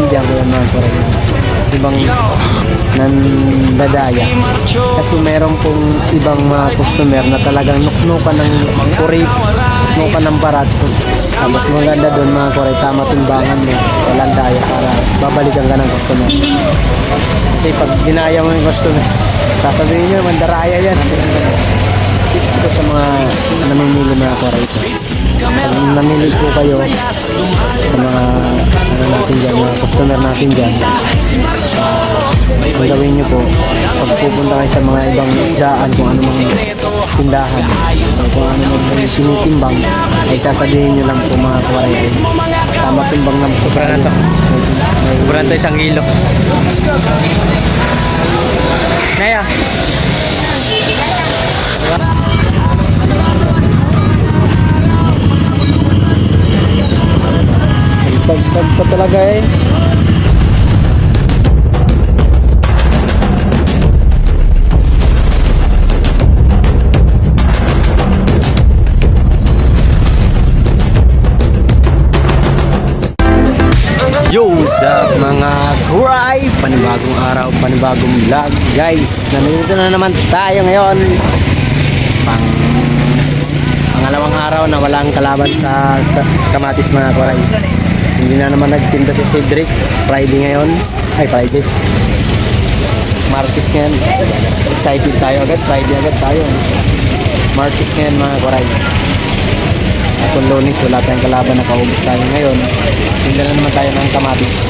maintindihan ko yan mga koray. Ibang nandadaya. Kasi meron pong ibang mga customer na talagang nuknukan ng kurik, nuknukan ng barat. Mas maganda doon mga koray, tama timbangan mo, walang daya para babalikan ka ng customer. Kasi pag dinaya mo yung customer, sasabihin nyo, mandaraya yan. Ito sa mga namimili mga koray. Pag namili po kayo sa mga natin dyan, mga customer natin dyan, ang gawin nyo po, pag pupunta kayo sa mga ibang isdaan, kung ano mga tindahan, kung ano mga sinitimbang, ay sasabihin nyo lang po mga koray, tama timbang lang po. Sobra na to. Sobra na to 1 kilo. Naya. Pagpag pa talaga eh. Yo, what's up mga kuray? Panibagong araw, panibagong vlog. Guys, nandito na naman tayo ngayon. Pangalawang araw na walang kalaban sa kamatis mga kuray. Hindi na naman nagtinda si Cedric. Friday ngayon. Ay, Friday. Martes ngayon. Excited tayo agad. Friday agad tayo. Martes ngayon mga kuray. At kung Lunes, wala tayong kalaban, nakaubos tayo ngayon. Tinda na naman tayo ng kamatis.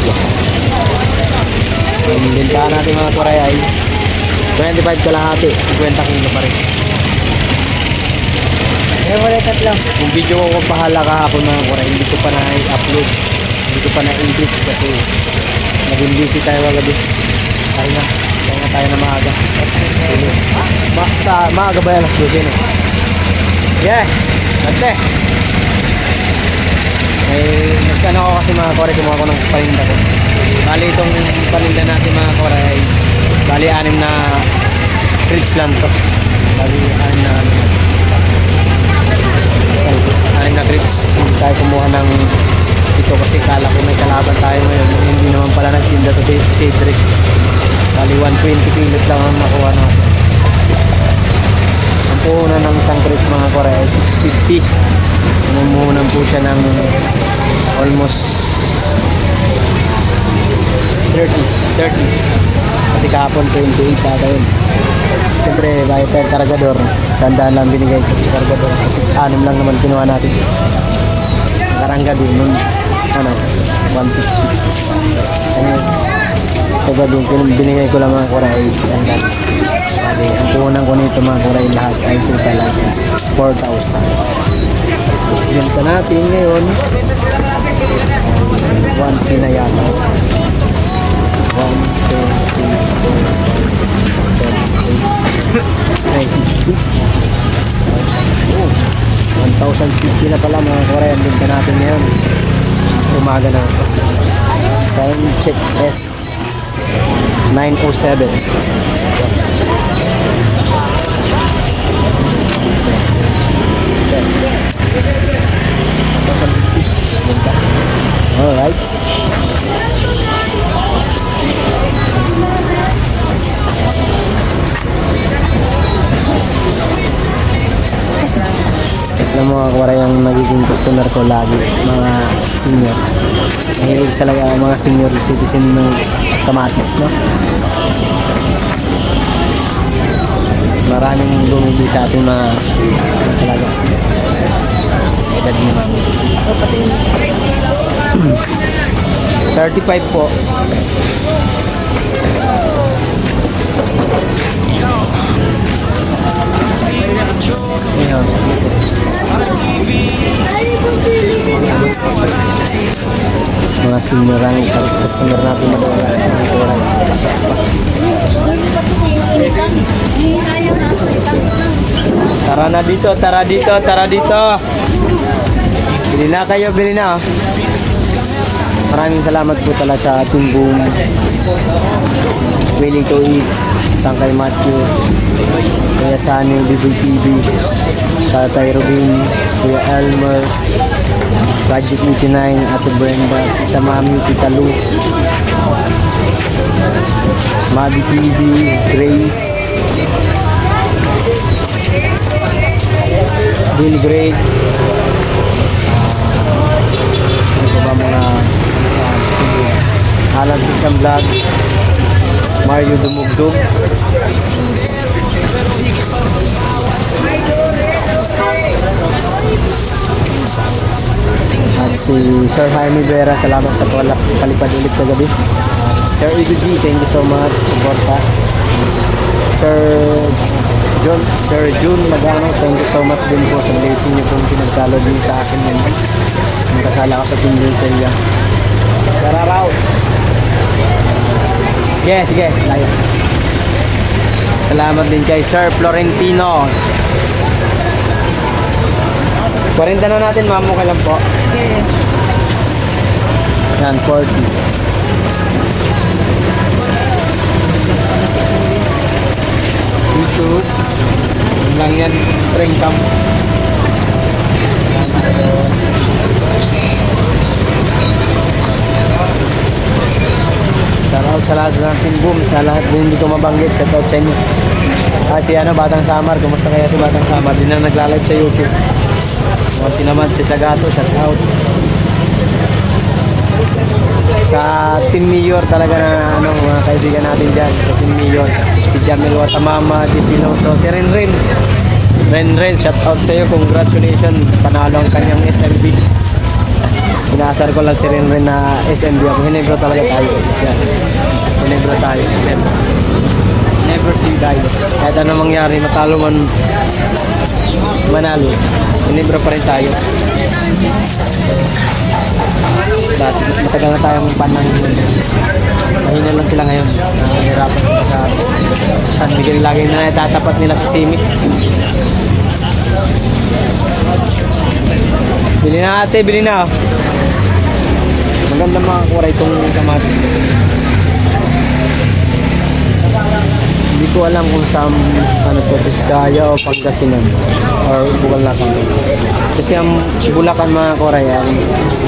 Ang bintahan natin mga kuray ay 25 kalahati, 50 kilo pa rin. Wala tatlo. Yung video ko pahala kahapon mga kuray, hindi ko pa na-upload. Hindi ko pa na-edit kasi naging busy tayo agad. Kaya na tayo na maaga. Maaga ba yan alas 12 no? Yeah! Ate! Nagkano ako kasi mga kore, kumuha ko ng paninda ko. Bali itong paninda natin mga kore ay bali 6 na crates lang to. Bali 6 na crates. Hindi tayo kumuha ng ito kasi kala ko may kalaban tayo ngayon. Hindi naman pala nagtinda to si Cedric. Bali 120 kilot lang ang nakuha natin. Ang puhunan ng isang crate mga kore ay 650. Namumuhunan po siya ng almost 30 kasi kahapon 28 ata yun. Siyempre bayad tayo kargador, 100 lang binigay ko sa kargador kasi 6 lang naman kinuha natin. Karangga din nun 150 kaya din binigay ko lang mga kuray 100. Sabi ang puhunan ko nito mga kuray lahat ay total lang 4,000. Benta natin ngayon 1 na yata 1,050 na pala mga korean. Benta natin ngayon umaga na. Time check is 9:07. Alright. Alam mo mga kuwaray ang nagiging customer ko lagi, mga senior. Mahilig talaga ang mga senior citizen ng kamatis, no? Maraming bumili sa ating mga talaga edad ni mami. 35 po. Ayan. Mga senior ang customer natin madalas na siguro. Tara na dito, tara dito, tara dito. Bili na kayo, bili na. Maraming salamat po talaga sa ating boom. Willing to eat. Isang kay Matthew. Kuya Sunny, BBTV. Tatay Rubin. Kuya Elmer. Project 89, Ate Brenda, Tita Mami, Tita Luz, Mabi TV, Grace, Bill Greg, ano pa ba mga Alan Pixam Vlog, Mario Dumugdog, at si Sir Jaime Vera, salamat sa palipad ulit kagabi. Sir EBG, thank you so much, suporta. Sir June Magano, thank you so much din po sa blessing niyo pong pinagkalo din sa akin yun. Nung kasala ko sa Team Luteria. Kararaw. Sige, layo. Salamat din kay Sir Florentino. 40 na natin, ma'am, okay lang po. Yan, 40. YouTube. Yun lang yan, spring camp. Shoutout sa lahat ng Team Boom, sa lahat din hindi ko mabanggit, shoutout sa inyo. Si Batang Samar, kumusta kaya si Batang Samar? Din na nagla-live sa YouTube. Kasi naman si Sagato, shoutout. Sa Team Mayor talaga na mga kaibigan natin dyan, sa Team Mayor. Si Jamil Watamama, si Siloto, si Renren, shoutout sa iyo, congratulations, panalo ang kanyang SMB. Inaasar ko lang si Renren na SMB ako, Hinebro talaga tayo. Hinebro tayo, never see die. Kahit ano mangyari, matalo man, manalo, Hinebro pa rin tayo. Matagal na tayong panang mahina lang sila ngayon. Nahihirapan sila sa San Miguel. Lagi na natatapat nila sa Simis. Bili na ate, bili na. Maganda makakuha itong kamatis. Hindi ko alam kung saan Vizcaya o Pangasinan or Bulacan. Kasi ang Bulacan mga Korea, ang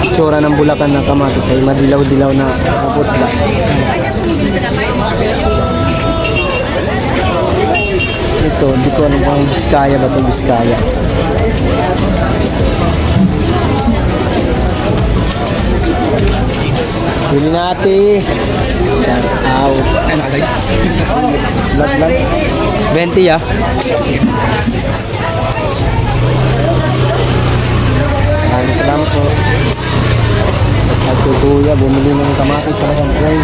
itsura ng Bulacan na kamatis ay madilaw-dilaw na kaputla. Ito, hindi ko alam kung Vizcaya ba itong Vizcaya. Bili natin. Out. Vlog lang. 20 ya. Maraming salamat po. At kuya, bumili ng kamatis sa lang 20.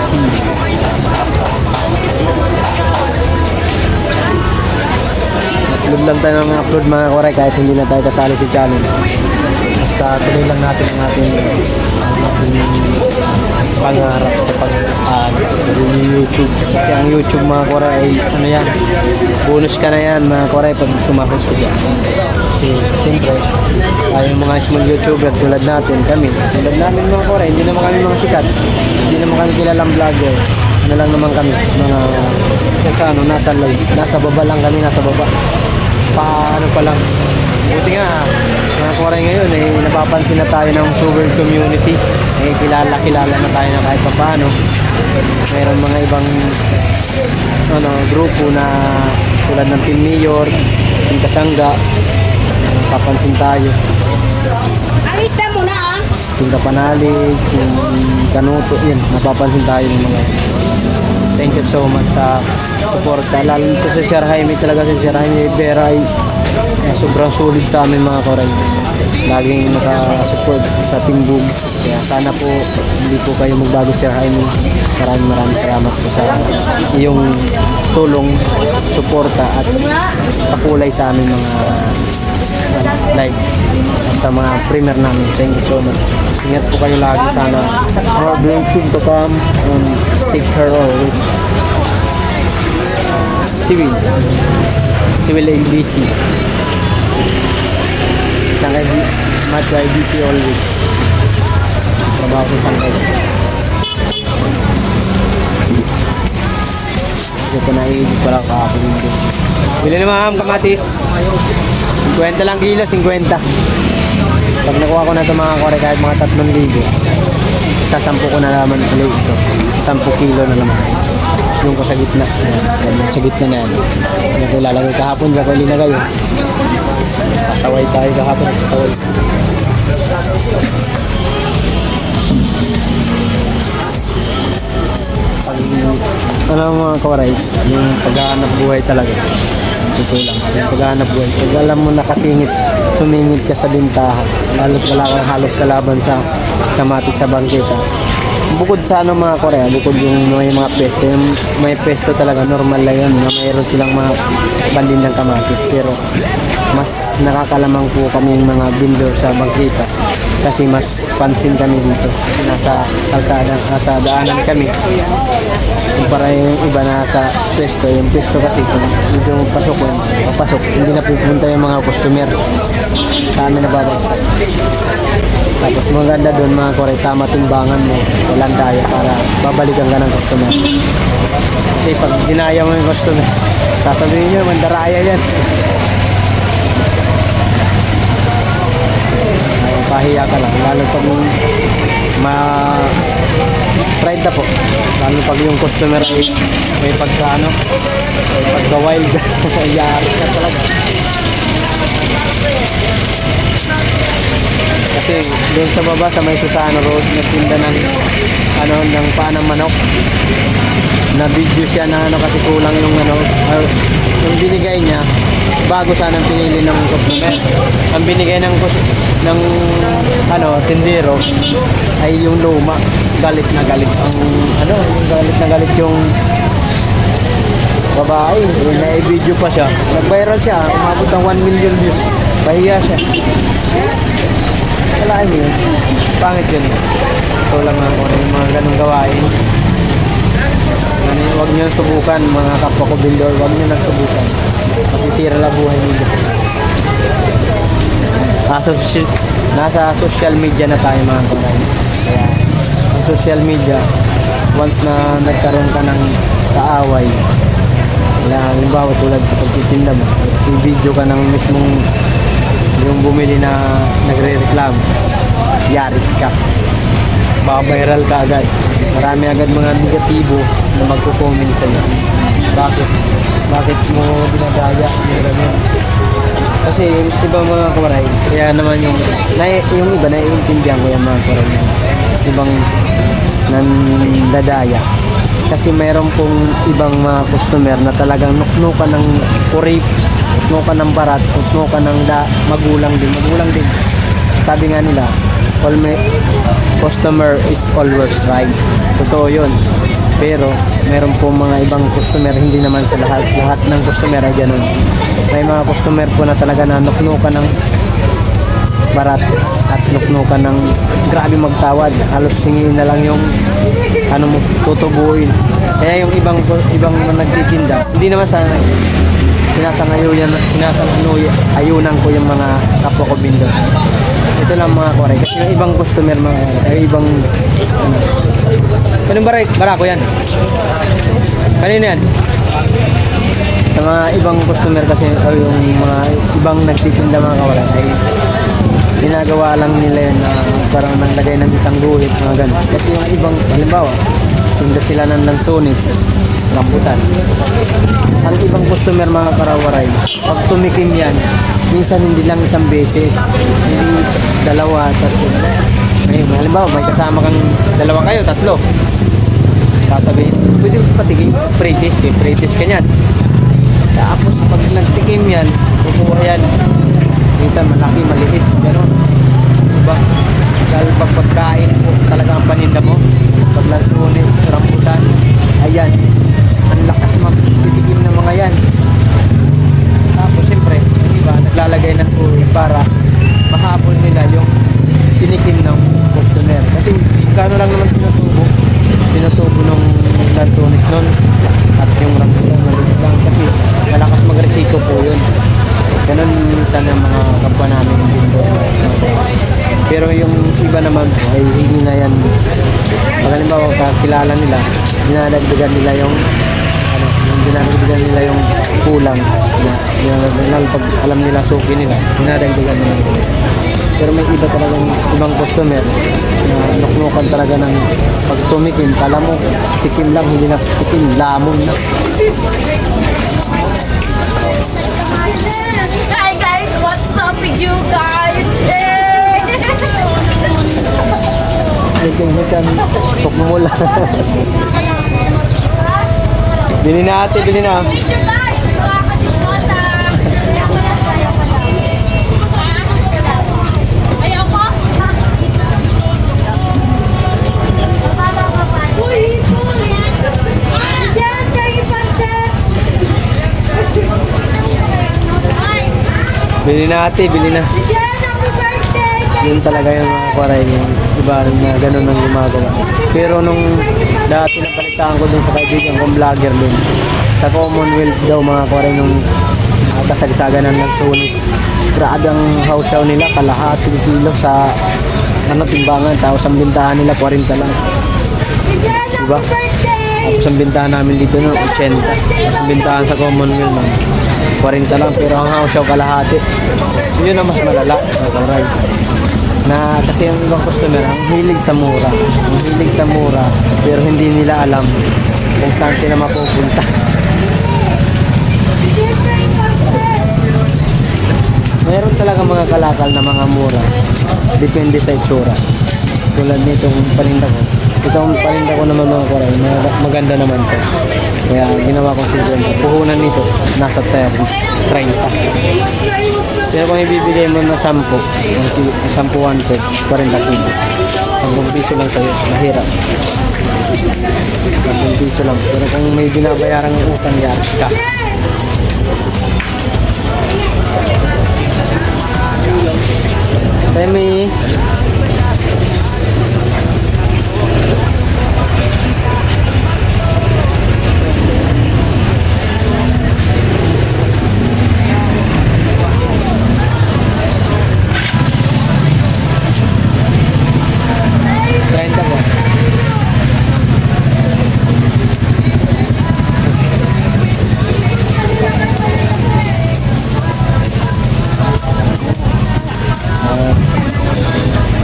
Upload lang tayo ng upload mga korek kahit hindi na tayo kasali sa channel. Basta tuloy lang natin ang ating pangarap sa YouTube. Kasi ang YouTube mga korek ay ano yan, bonus ka na yan mga korek pag sumahod ko dyan. Kasi siyempre tayo mga small YouTuber tulad natin, kami tulad namin mga korek, hindi naman kami mga sikat, hindi naman kami kilalang vlogger. Ano lang naman kami mga nasa live, nasa baba lang kami, nasa baba paano pa lang. Buti nga mga koray ngayon napapansin na tayo ng sugar community, kilala na tayo na kahit pa paano. Mayroon mga ibang grupo na tulad ng Team Mayor, Team Kasangga, napapansin tayo. Alista mo na Team Kapanalig, Team Kanuto, yun, napapansin tayo ng mga. Thank you so much sa support. Lalo nito sa Sir Jaime, talaga si Sir Jaime Vera ay sobrang sulit sa amin mga koray. Laging nakasupport sa Team Boom. Kaya sana po hindi po kayo magbago Sir Jaime. Maraming salamat po sa iyong tulong, suporta at pakulay sa amin mga live at sa mga premier namin. Thank you so much. Ingat po kayo lagi sana. Our blessing to come and take care always. Civil ABC. Sangkay Match IBC always. Trabaho sa Sangkay. Ito na pala kahapon dito. Bili na ma'am kamatis. 50 lang kilo, 50. Pag nakuha ko na ito mga kore, kahit mga 3,000, sasampu ko na naman ulit ito. 10 kilo na naman. Yung ko sa gitna. Ayan, sa gitna na yan. Yan ko ilalagay kahapon, dyan ko ilinagay. Pasaway tayo kahapon. Pasaway. Pag, ano mga kawaray, yung paghahanap buhay talaga. Ito lang, yung paghahanap buhay. Pag alam mo nakasingit, tumingit ka sa bintahan. Lalo't wala kang halos kalaban sa kamatis sa bangkita. Bukod sa ano mga Korea, bukod yung may mga pesto, yung may pesto talaga, normal lang yun na mayroon silang mga bandin ng kamatis. Pero mas nakakalamang po kami yung mga vendor sa bangkita kasi mas pansin kami dito. Nasa kalsada, nasa daanan kami. Kumpara yung iba na sa pesto, yung pesto kasi kung medyo pasok, hindi na pupunta yung mga customer. Sa amin nababagsak. Tapos maganda doon mga Korea, tama timbangan mo, walang daya para babalikan ka ng customer. Kasi pag dinaya mo yung customer, sasabihin nyo, mandaraya yan. Pahiya ka lang, lalo pag pride na po, lalo pag yung customer ay may pagka-wild, yari ka talaga. Kasi doon sa baba sa may Susano Road, nagtinda ng paa ng manok. Na video siya na kasi kulang yung yung binigay niya bago sanang pinili ng customer. Ang binigay ng tindero ay yung luma. Galit na galit yung galit na galit yung babae. Na-video pa siya. Nag-viral siya, umabot ng 1 million views. Pahiya siya. Wala yun. Pangit yun. Ito lang ako yung mga ganong gawain. Huwag nyo subukan mga kapwa ko builder. Huwag nyo nagsubukan. Masisira lang buhay nyo. Nasa social media na tayo mga kawain. Kaya ang social media, once na nagkaroon ka ng kaaway, halimbawa tulad sa pagtitinda mo, i-video ka ng mismong yung bumili na nagre-reklamo, yari ka, baka viral ka agad. Marami agad mga negatibo na magko-comment sa iyo. Bakit mo dinadaya? Kasi yung iba mga kawaray, kaya naman yung iba na iintindihan ko yung mga kawaray, ibang nandadaya. Kasi mayroon pong ibang mga customer na talagang nuknukan ng kurip, nuknukan ng barat, nuknukan ng magulang din. Sabi nga nila, customer is always right. Totoo yun. Pero mayroon pong mga ibang customer, hindi naman sa lahat ng customer ay ganun. May mga customer po na talaga na nuknukan ng barat at nuknukan ng grabe magtawad. Halos singin na lang yung mo tutubuin. Kaya yung ibang nagtitinda, hindi naman sa ayunan ko yung mga kapwa ko bindo. Ito lang mga kore. Kasi yung ibang customer ibang kanong barako yan? Kanina yan? Sa mga ibang customer kasi yung mga ibang nagtitinda mga kore ay ginagawa lang nila yun na parang naglagay ng isang guhit mga ganun. Kasi yung ibang, halimbawa, tinda sila ng lansones, rambutan. Ang ibang customer mga karawaray, pag tumikim yan, minsan hindi lang isang beses, hindi dalawa, tatlo. Halimbawa, may kasama kang dalawa kayo, tatlo. Sasabihin, pwede patikim, pre-taste ka yan. Tapos pag nagtikim yan, kukuha yan. Minsan malaki, maliit, gano'n. Diba? Dahil pag pagkain mo, talaga ang paninda mo, pag lansones, rambutan, ayan, ang lakas magsitikim ng mga yan. Tapos siyempre, diba, naglalagay ng uwi para mahabol nila yung tinikim ng customer. Kasi kano lang naman tinutubo ng lansones nun at yung rambutan, maliit lang. Kasi malakas magresiko po yun. Ganun minsan ang mga kapwa namin dito. Pero yung iba naman po ay hindi na yan. Halimbawa, kakilala nila, dinadagdagan nila yung kulang na pag alam nila suki nila, dinadagdagan nila. Pero may iba talagang ibang customer na nuknukan talaga ng pag tumikim, kala mo tikim lang, hindi na tikim, lamon na. Hi guys, what's up with you guys? Hey! Hikan-hikan, tukmula. Bili na ate, bili na. Meet you guys! Mga kadismosa! Ayaw ko? Uy, cool! Diyan, kayo pansit! Ay! Bili na ate, bili na. Diyan, happy birthday! Yun talaga yung mga kwaray, yung iba na ganun ang gumagawa. Pero nung dati napalitaan ko dun sa kaibigan kong vlogger dun, sa Commonwealth daw mga kwaray nung kasagsagan ng nagsunis. Grabe ang hausaw nila, kalahating kilo sa timbangan, tapos ang bintahan nila 40 lang. Diyan, Diba? happy birthday! Tapos ang bintahan namin dito no, 80. Tapos ang bintahan sa Commonwealth no, 40 lang, pero ang hausaw kalahati. Yun ang mas malala, mga kwaray. Na kasi yung ibang customer ang hilig sa mura. Ang hilig sa mura, pero hindi nila alam kung saan sila mapupunta. Diyan, kayo pansit! Mayroon talaga mga kalakal na mga mura. Depende sa itsura. Tulad nitong paninda ko. Itong paninda ko naman mga kwaray, maganda naman to. Kaya ginawa ko 50. Puhunan nito, nasa 30. Pero kung ibibigay mo na 10, 10 100, 40 kilo. 10 piso lang sa'yo, mahirap. 10 piso lang. Pero kung may binabayarang utang yan, ka. Temi. Po.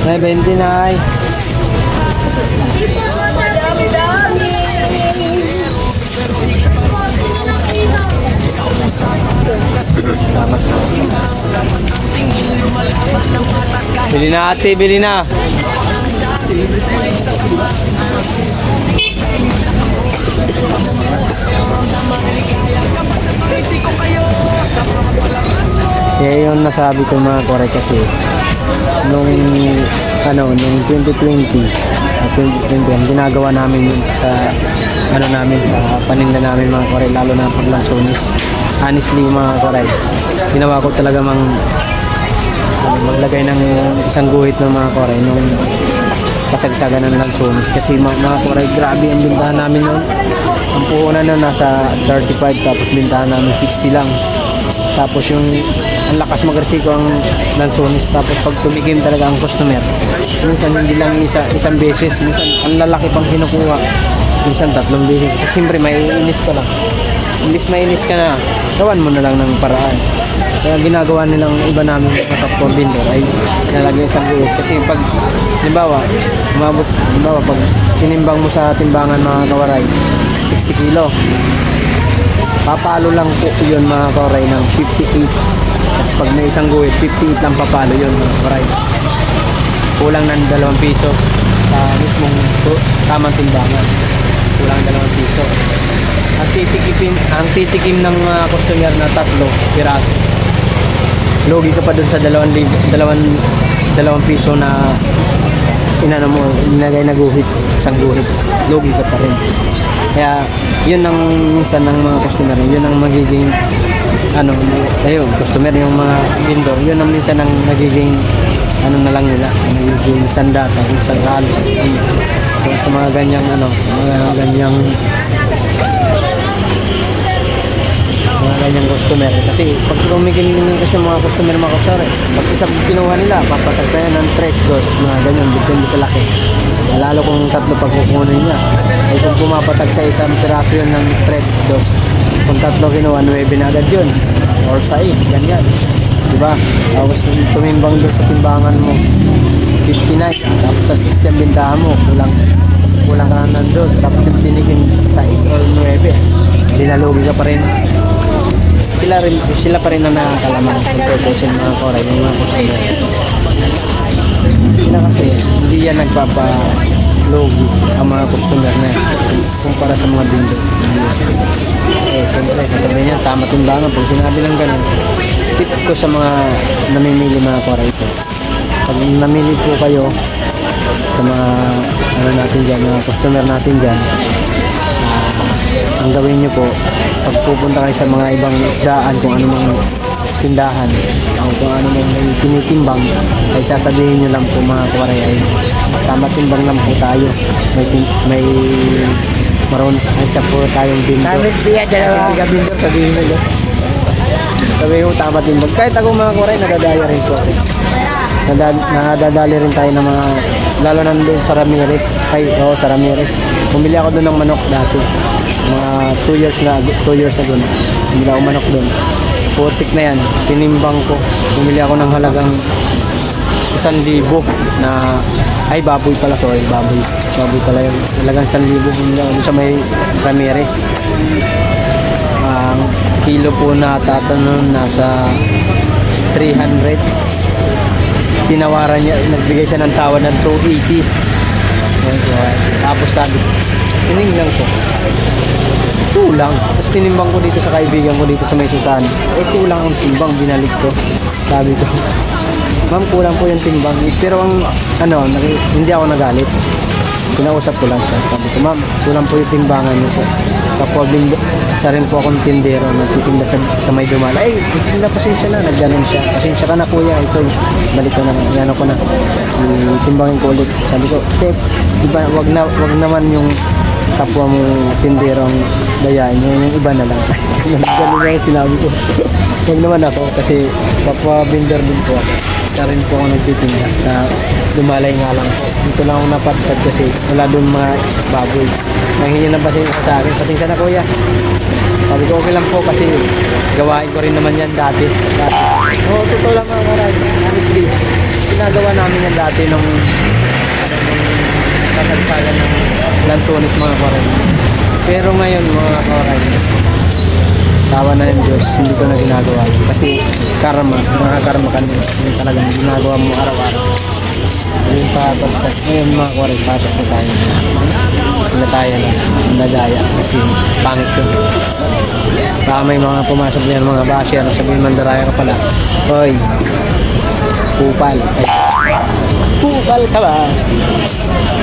May 20 na ay. Salamat. Bili na ate, bili na. Kaya yung nasabi ko mga kore kasi nung nung 2020 ang ginagawa namin yun sa namin sa paninda namin mga kore, lalo na pag lansones. Honestly mga kore, ginawa ko talaga maglagay ng isang guhit ng mga kore nung kasagsagan ng lansones kasi mga kore, grabe ang bintahan namin noon. Ang puhunan na nasa 35 tapos bintahan namin 60 lang. Tapos yung ang lakas magresiko ang lansones, tapos pag tumikim talaga ang customer, minsan hindi lang isang beses, minsan ang lalaki pang kinukuha, minsan 3 beses. Kasi siyempre may inis ka lang, imbis mainis ka na, gawan mo na lang ng paraan. Kaya ginagawa nilang iba namin mga kapwa vendor ay nalagay isang guhit. Kasi pag halimbawa pag tinimbang mo sa timbangan mga kawaray 60 kilo, papalo lang po yun mga kawaray ng 58. Tapos pag may isang guhit, 58 lang papalo yun mga kawaray. Kulang ng 2 piso sa mismong tamang timbangan. Kulang 2 piso. Ang titikim ng mga customer na 3 piraso, logi ka pa dun sa 2 piso na inano mo, inagay na guhit, isang guhit, logi ka pa rin. Kaya yun ang minsan ng mga customer, yun ang magiging customer, yung mga vendor, yun ang minsan ang nagiging na lang nila, nagiging sandata kung sakali sa mga ganyang ganyang customer. Kasi pag tumikim kasi mga customer mga kasari, pag isang kinuha nila, papatagtayan ng 3-2, mga ganyan, depende sa laki. Lalo kung 3 pag kukunin niya, ay kung pumapatag sa isang piraso yun ng 3-2, kung 3 kinuha, 9 na agad yun, or 6, ganyan. Diba? Tapos tumimbang doon sa timbangan mo, 59. Tapos sa 60 ang bintahan mo, kulang ka na nandun. Tapos yung tinigin sa 6 or 9, dinalugi ka pa rin. Sila pa rin na nakakalaman kung tutusin mga koray, yung mga customer. Sila kasi, hindi yan nagpapalogi ang mga customer na yan, kumpara sa mga bindo. Siyempre, kasabi niya, tama timbangan. Pag sinabi ng ganun, tip ko sa mga namimili mga koray ito. Pag namili po kayo sa mga natin dyan, mga customer natin dyan, ang gawin nyo po, pag pupunta kayo sa mga ibang isdaan, kung ano mang tindahan o kung ano mang may tinitimbang, ay sasabihin nyo lang po mga kawaray ay tama timbang lang po tayo, may maroon ay sa po tayong bindo. Tamit biya, dalawa. Hindi ka bindo, sabihin nyo. Sabihin mo tama timbang. Kahit ako mga kawaray, nadadaya rin po. Nadadali rin tayo ng mga, lalo na doon sa Ramirez. Sa Ramirez. Bumili ako doon ng manok dati. Mga 2 years ago na. Bumili ako manok doon. Putik na yan. Tinimbang ko. Bumili ako ng halagang 1,000 na, ay baboy pala, sorry, baboy pala yun. Halagang 1,000 bumili ako doon sa may Ramirez. Ang kilo po na tatanong nasa 300. Tinawaran niya, nagbigay siya ng tawad ng 280. Tapos sabi, tinignan ko, kulang. Tapos tinimbang ko dito sa kaibigan ko dito sa may Susan. Kulang ang timbang, binalik ko. Sabi ko, ma'am, kulang po yung timbang. Pero ang, hindi ako nagalit. Kinausap ko lang siya. Sabi ko, ma'am, kulang po yung timbangan niyo po. Kapag isa rin po akong tindero, nagtitinda sa may Dumala. Tinda, pasensya na, nagganon siya. Pasensya ka na kuya, ito, balik ko na, yan ako na. Timbangin ko ulit. Sabi ko, iba, wag naman yung kapwa mo tinderong dayain, yung iba na lang. Ganun na yung sinabi ko. Wag naman ako, kasi kapwa binder din po ako. Isa rin po ako nagtitinda sa Dumalay nga lang po. Dito lang ako napatad kasi wala doon mga baboy. Nanghingi na pasensya sa akin. Pasensya na kuya. Sabi ko okay lang po kasi gawain ko rin naman yan dati. Totoo lang mga karay. Honestly, ginagawa namin yan dati nung kasagsagan ng Lansones mga karay. Pero ngayon mga karay, tawa na ng Diyos, hindi ko na ginagawa. Kasi karma, nakakarma ka na. Yung talagang ginagawa mo araw-araw. Yung patas ka. Ngayon mga karay, patas na tayo. Wala tayo na nagaya kasi pangit yun. Baka may mga pumasok diyan mga basher, sabihin mandaraya ka pala. Hoy, kupal. Kupal ka ba?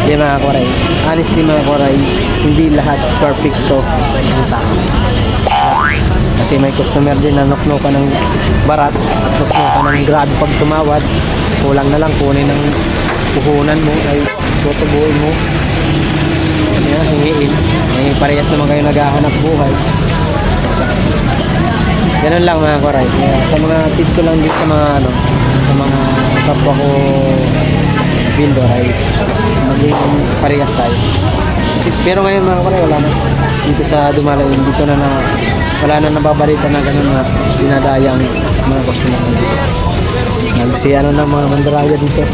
Hindi mga koray. Honestly mga koray, hindi lahat perfecto sa isang tao. Kasi may customer din na nukno ka ng barat, nukno ka ng grabe pag tumawad. Kulang na lang kunin ng puhunan mo ay tutubuin mo. Hingiin. Parehas naman kayo naghahanap buhay. Ganun lang mga koray. Kaya sa mga tips ko lang dito sa mga sa mga kapwa ko vendor ay maging parehas tayo. Pero ngayon mga koray wala na. Dito sa Dumalay, dito na wala na nababalita na ganun na dinadayang mga customer dito. Nagsiano na mga mandaraya dito.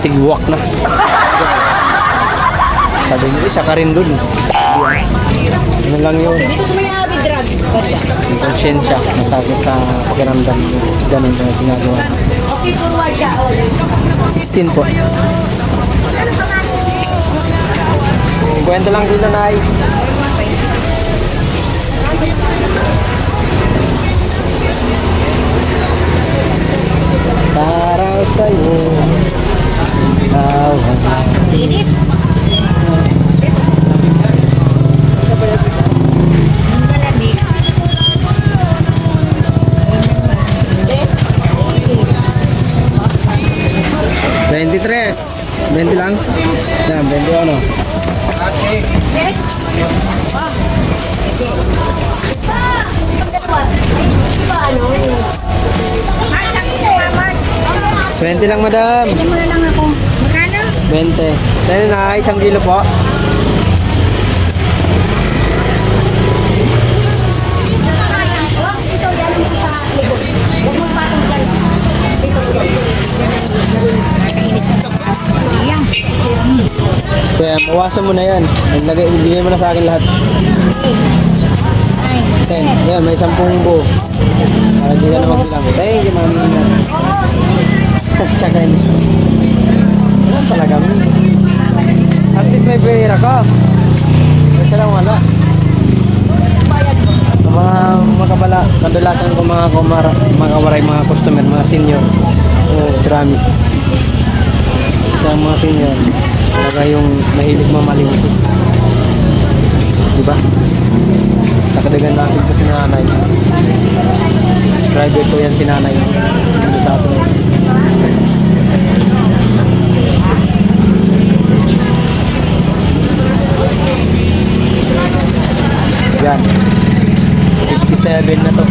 Tigwak na. Sabi niyo, isa ka rin dun. Ano lang yun. Dito sa may drug. Konsensya, nasakit sa pakiramdam mo. Ganun na ginagawa. Okay, forward ka. 16 po. Kwento lang kilo na ay. Para sa'yo. Linis. 20 lang? Yan, 20 ano? Yes. Ah. Paano? 20 lang madam. Pwede mo na lang ako. Magkano? 20. Dahil na, 1 kilo po. Ito, yan sa likod. Huwag mo patong dyan. Bawasan mo na yan. Ibigay mo na sa akin lahat. 10. Yan, may 10 buo. Para di ka na magbilang. Thank you, mami. Tsaka yun. Wala talaga. At least may pera ka. Kasi lang wala. Ang mga makabala, kadalasan ko mga kawaray, mga customer, mga senior. Dramis. Sa mga senior. Talaga yung mahilig mamalimot. Diba? Nakadagan natin ko si nanay. Subscriber ko yan si nanay. Dito sa atin. Yan. 57 na to.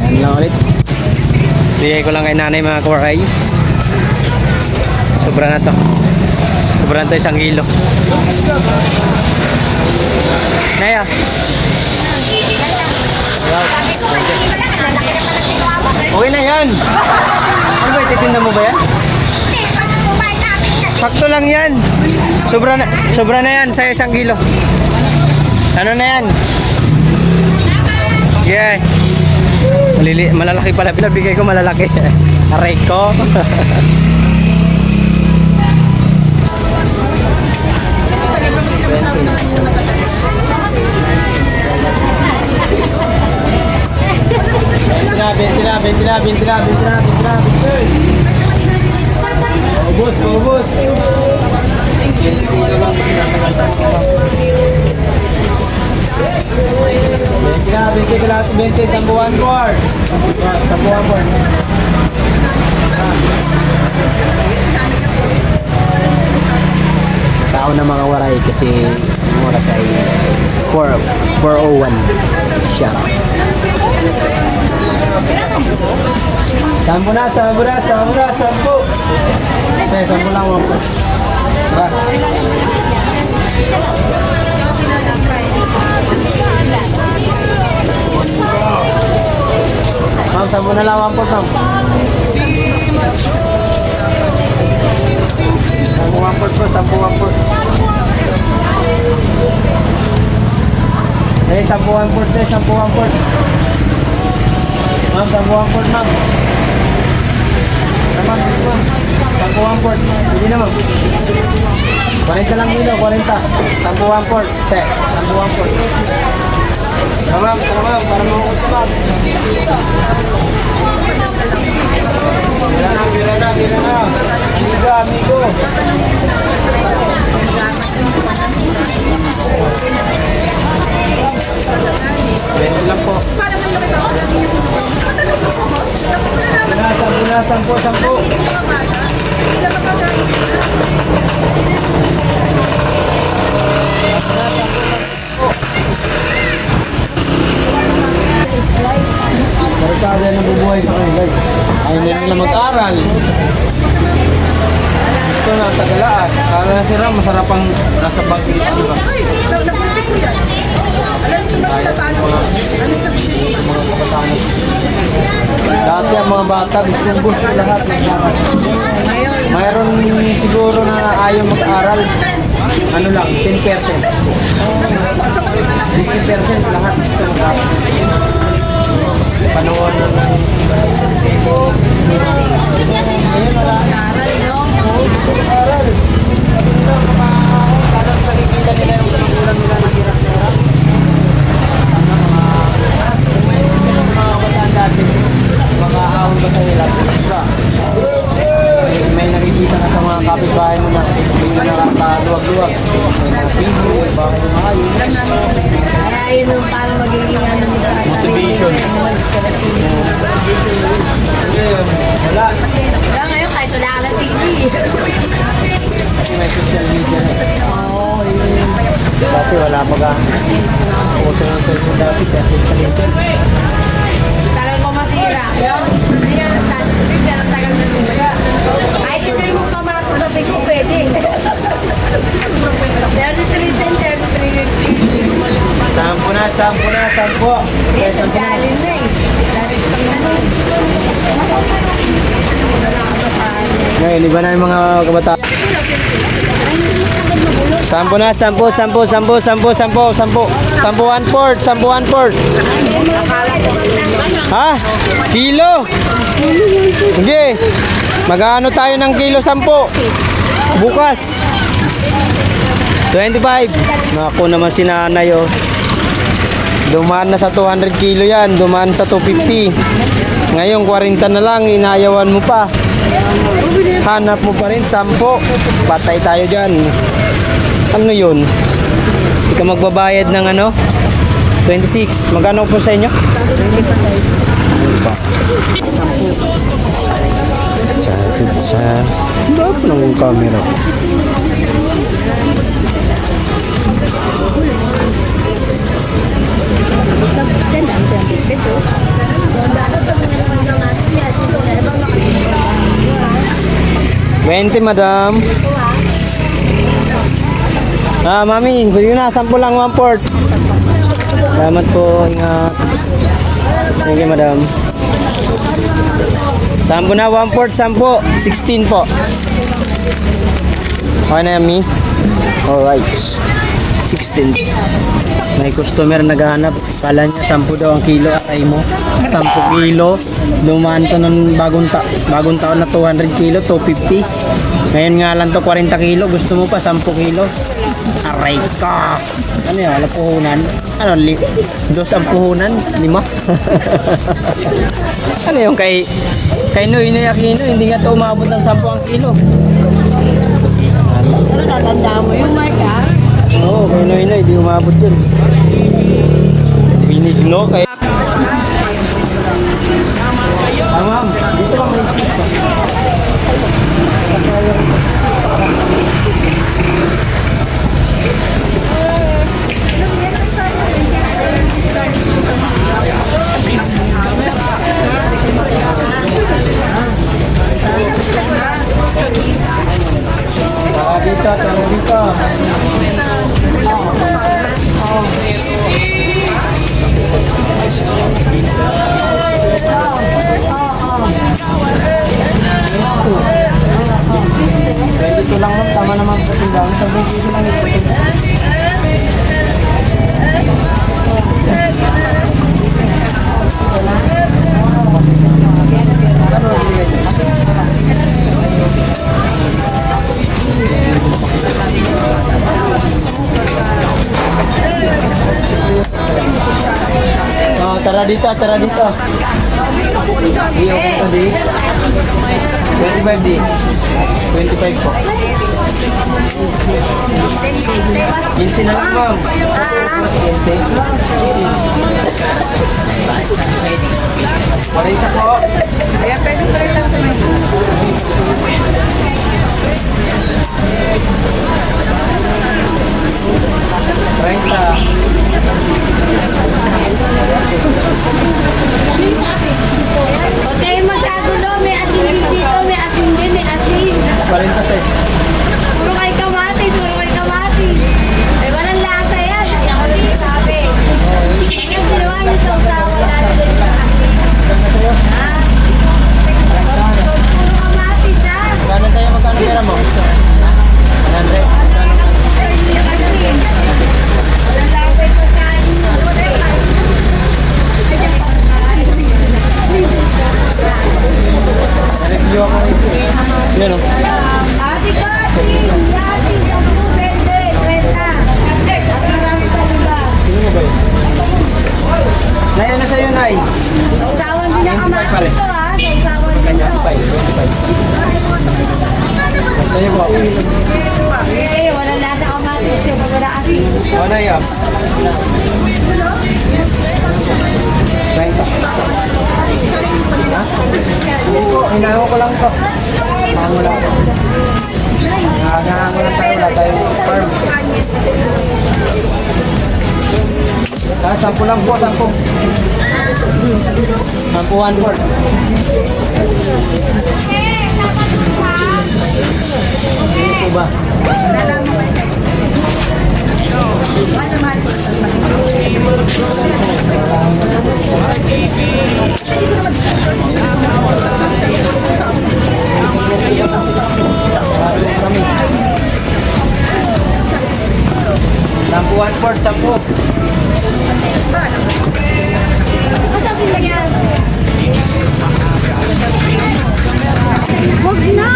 Yan lang ulit. Bigay ko lang kay nanay mga kawaray. Sobra na to. Sobra na to 1 kilo. Naya. Okay na yan. Ano ba, ititinda mo ba yan? Sakto lang yan. Sobra na yan sa 1 kilo. Ano na yan? Yeah. Malalaki pala. Bigay ko malalaki. Aray ko. Bintina. Ubus. Bintina, sambuan por. Tao na mga waray kasi yung oras ay 4:01 siya. Sampo. Okay, 10 lang mo. Ba. Ma'am, 10 na lang po, ma'am. 10 po. Eh, 10 po. Ma'am, 10 ma'am. Ma'am, 10 Hindi na, ma'am. 40 lang kilo, 40. 10 po. 10 Ma'am, para maukot ka, ma'am. Bira na. Amigo. Benta lang po. Sampo. Barkada na bubuhay sa kanila. Ayaw na nila mag-aral. Gusto na sa galaan. Kala na sila, masarap ang nasa bangkit. Diba? Dati ang mga bata gusto lahat mag-aral. Mayroon siguro na ayaw mag-aral. Ano lang, 10%. 15% lahat gusto mag-aral. Panahon ng ayun wala. Aral. Parang nakikita nila yung magulang nila na hirap-hirap. Mga kabataan dati, makahawin ka sa hirap. May nakikita ka sa mga kapitbahay mo na may nakakaluwag-luwag. May nakapinto, may bahay ng mga yun. Kaya yun yung parang magiging ano nila. Motivation. Ngayon, wala. Kaya ngayon kahit wala ka ng TV. Kasi may social media na. Dati wala pa ka. Puso ng cellphone dati, cellphone. Tagal ko masira. Yun. Hindi nga nagtati sa bibig. Ang tagal na ito. Kahit hindi mo pa matulapin ko, pwede. 33. Sampo na. Yes, sosyalin na eh. Dahil sa mga Ngayon, iba na yung mga kabataan. 10 na, 10, 10, 10, 10, 10, 10, 1/4, 10 1/4. Ha? Kilo? Sige. Mag-ano tayo ng kilo 10. Bukas. 25. Naku naman si nanay oh. Dumaan na sa 200 kilo yan. Dumaan sa 250. Ngayon 40 na lang. Inayawan mo pa. Hanap mo pa rin 10. Patay tayo dyan. Ano yun? Hindi ka magbabayad ng ano? 26. Magkano po sa inyo? 25. Sa Ba't ng camera? $20, madam. Mami, bili na, 10 lang 1/4. Salamat po, ingat. Thank you, madam. 10 na, 1/4, 10. 16 po. Okay na yan, mi? Alright. 16. May customer naghahanap. Kala niya 10 daw ang kilo. Atay mo. 10 kilo. Dumaan to ng bagong taon na 200 kilo, 250. Ngayon nga lang to 40 kilo. Gusto mo pa 10 kilo? Aray ka! Ano yun? Wala puhunan? Ano? Dos ang puhunan? 5? Ano yung kay Noy Aquino? Hindi nga to umabot ng 10 ang kilo. Ano tatandaan mo yung marka? Oo, kay Noy di umabot yun. Binigno kay... Ma'am, dito lang may Tara dito. Dito lang ma'am, tama naman sa tindahan. Sabihin dito lang ito. Tara dito, tara dito. Iyo ko di. 25 di. 25 po. 15 na lang ma'am. 15. 40 po. Ayan, pwede pa rin lang Huwag kayong magkagulo. May asin din dito, may asin din, may asin. 46. Puro kay kamatis, puro kay kamatis. Ay, walang lasa yan. Hindi ako nagsasabi. Yung ginawa niyo sa usawa natin din yung asin. Ha? Puro kamatis, ha? Magkano sa'yo? Magkano pera mo? 100. Walang lasa yung pagkain. Review ako. Yan o. Ate Pati! Ate, sabi mo, 20, 30. At marami pa diba? Sino mo ba yun? Nay, ano sa'yo, Nay? Usawan din ang kamatis to, ha? Usawan din to. 25. Sa'yo po. Eh, walang lasa kamatis yun. Pag wala asin. O, Nay, o. 20. Ha? Hindi po, hinahango ko lang to. Hinahango lang to. Hinahango lang tayo, wala tayong farm. 10 lang po, 10. 10, 1/4. Hindi po ba? Kami. Sampu 1/4, 10. Masa sila yan? Huwag na.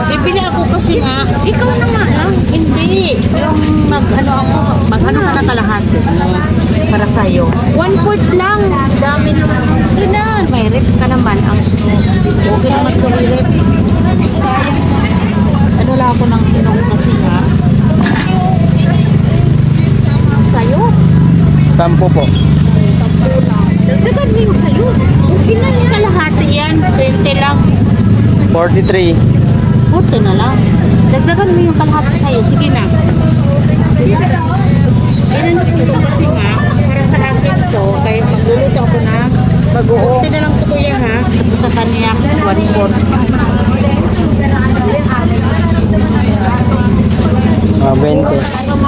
Bibili ako kasi nga, ikaw na nga lang. Hindi. Yung mag-ano ka na kalahati para sa'yo. 1/4 lang. Dami naman. Ito na. May rep ka naman. Ang okay naman sa rep. Sayang. Ano lang ako ng tinong kasi nga. Sa'yo. 10 po. Dagdagan mo yung sa'yo. Okay na yung kalahati yan. 20 lang. 43. Puto na lang. Dagdagan mo yung kalahati sa'yo. Sige na. Ayun ang gusto kasi nga, para sa akin to, kaya magluluto ako na mag-uok. Ito na lang ito kuya ha. Sa kanya, 1/4. 20.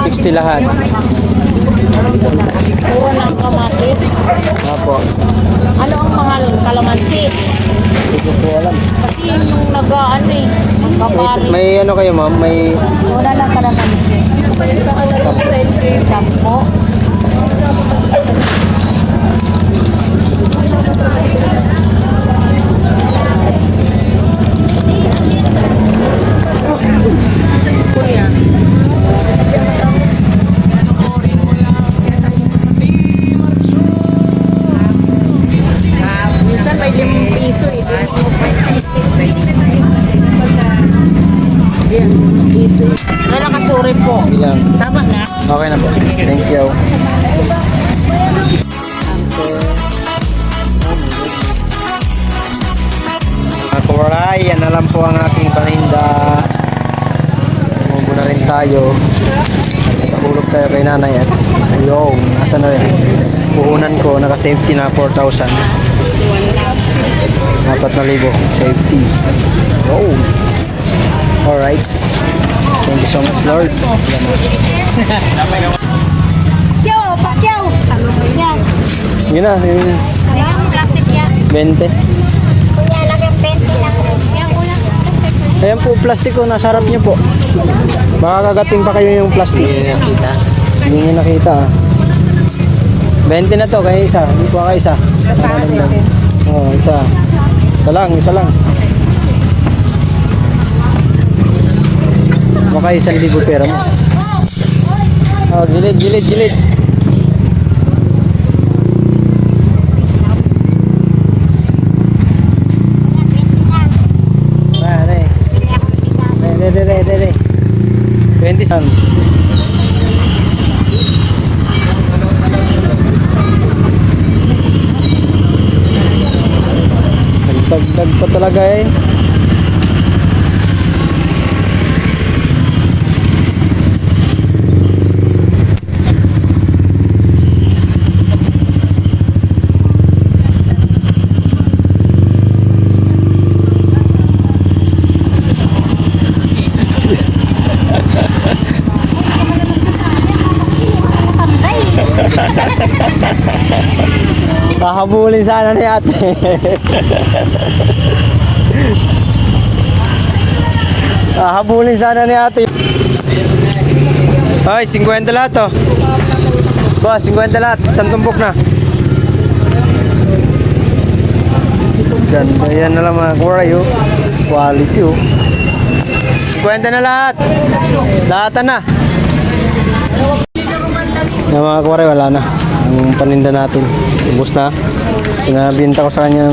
60 lahat. Puro ng kamatis. Apo. Ano ang mahal? Kalamansi. Hindi ko po alam. Kasi yun yung nag-ano eh. Magpapalit. May ano kayo ma'am? May Wala lang kalamansi. Sampo. Kuya. Minsan may 5 piso eh. Yan, 5 piso. Kailan ka suri po? ilang. Tama na. Okay na po. Thank you. Mga kuwaray, yan na lang po ang aking paninda. Sumubo na rin tayo. Nakahulog tayo kay nanay at ayun, nasa na rin. Puhunan ko, naka-safety na 4,000. 4,000 safety. Oh. Alright. Thank you so much, Lord. Yo, pakyaw. Yan. Yun na, yun. Ayan, plastic yan. 20. Kuya, lagyan 20 lang. Yan, kuya. Ayan po, plastic ko, nasa harap niyo po. Baka kagating pa kayo yung plastic. Hindi niyo nakita ah. 20 na to, kaya isa. Hindi po kaya isa. Oo, isa. Isa lang, isa lang. Baka 1,000 pera mo. Oh, gilid, gilid, gilid. Pare. Re. 20 san. Dagdag pa talaga eh. Hahabulin sana ni ate. Hahabulin sana ni ate. Hoy, 50 lahat to. Boss, 50 lahat. Isang tumpok na. Ganda yan na lang mga kuray oh. Quality oh. 50 na lahat. Lahatan na. Yung mga kuray wala na. Ang paninda natin. Ubus na. Pinabinta ko sa kanya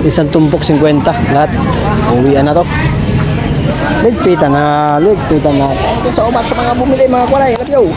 isang tumpok 50 lahat. Uwian na to. Ligpitan na. Ligpitan na. So, umat sa mga bumili mga kuray. Love you.